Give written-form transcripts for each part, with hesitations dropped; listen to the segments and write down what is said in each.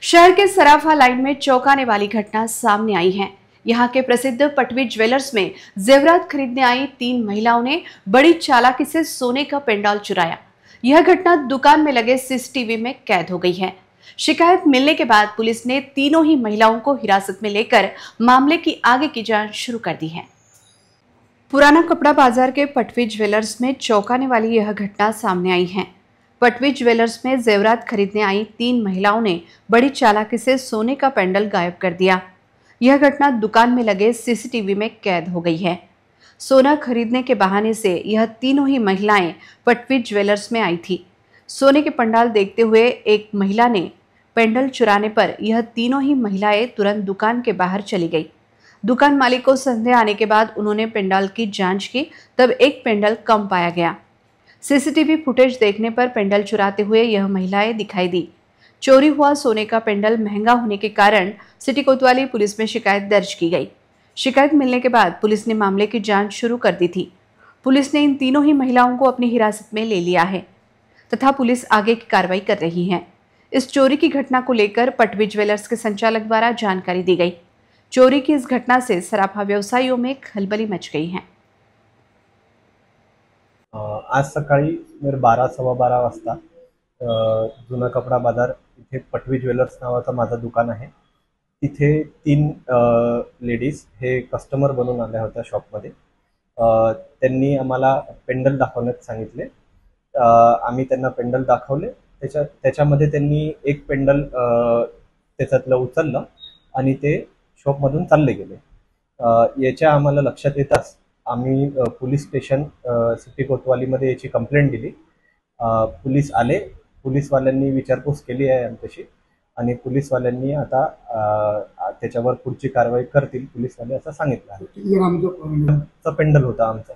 शहर के सराफा लाइन में चौंकाने वाली घटना सामने आई है। यहाँ के प्रसिद्ध पटवी ज्वेलर्स में जेवरात खरीदने आई 3 महिलाओं ने बड़ी चालाकी से सोने का पेंडाल चुराया। यह घटना दुकान में लगे सीसीटीवी में कैद हो गई है। शिकायत मिलने के बाद पुलिस ने तीनों ही महिलाओं को हिरासत में लेकर मामले की आगे की जांच शुरू कर दी है। पुराना कपड़ा बाजार के पटवी ज्वेलर्स में चौंकाने वाली यह घटना सामने आई है। पटवी ज्वेलर्स में जेवरात खरीदने आई 3 महिलाओं ने बड़ी चालाकी से सोने का पेंडल गायब कर दिया। यह घटना दुकान में लगे सीसीटीवी में कैद हो गई है। सोना खरीदने के बहाने से यह तीनों ही महिलाएं पटवी ज्वेलर्स में आई थी। सोने के पंडाल देखते हुए एक महिला ने पेंडल चुराने पर यह तीनों ही महिलाएं तुरंत दुकान के बाहर चली गई। दुकान मालिक को संदेह आने के बाद उन्होंने पेंडाल की जांच की, तब एक पेंडल कम पाया गया। सीसीटीवी फुटेज देखने पर पेंडल चुराते हुए यह महिलाएं दिखाई दी। चोरी हुआ सोने का पेंडल महंगा होने के कारण सिटी कोतवाली पुलिस में शिकायत दर्ज की गई। शिकायत मिलने के बाद पुलिस ने मामले की जांच शुरू कर दी थी। पुलिस ने इन तीनों ही महिलाओं को अपनी हिरासत में ले लिया है तथा पुलिस आगे की कार्रवाई कर रही है। इस चोरी की घटना को लेकर पटवी ज्वेलर्स के संचालक द्वारा जानकारी दी गई। चोरी की इस घटना से सराफा व्यवसायियों में खलबली मच गई है। आज सकाळी 12-12:15 वाजता जुना कपडा बाजार इथे पटवी ज्वेलर्स नावाचं माझं दुकान आहे। तिथे 3 लेडीज हे कस्टमर बनून आल्या होत्या शॉपमध्ये। त्यांनी आम्हाला पेंडल दाखवण्यात सांगितले। आम्ही त्यांना पेंडल दाखवले। त्याच्यामध्ये त्यांनी एक पेंडल त्याच्यातलं उचललं आणि ते शॉपमधून चालले गेले। याच्या आम्हाला लक्षात येताच आम्ही पोलीस स्टेशन सिटी कोतवालीमध्ये याची कंप्लेंट दिली। पोलीस आले। पोलीसवाल्यांनी विचारपूस केली आहे आमच्याशी आणि पोलीसवाल्यांनी आता त्याच्यावर पुढची कारवाई करतील पोलीसवाले असं सांगितलं आहे। आमचं पेंडल होता आमचा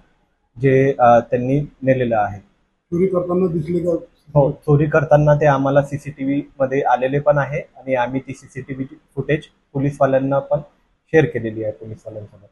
जे त्यांनी नेलेलं आहे। चोरी करताना दिसले का? हो, चोरी करताना ते आम्हाला सीसीटीव्ही मध्ये आलेले पण आहे आणि आम्ही ती सीसीटीव्ही फुटेज पोलीसवाल्यांना पण शेअर केलेली आहे पोलीसवाल्यांसोबत।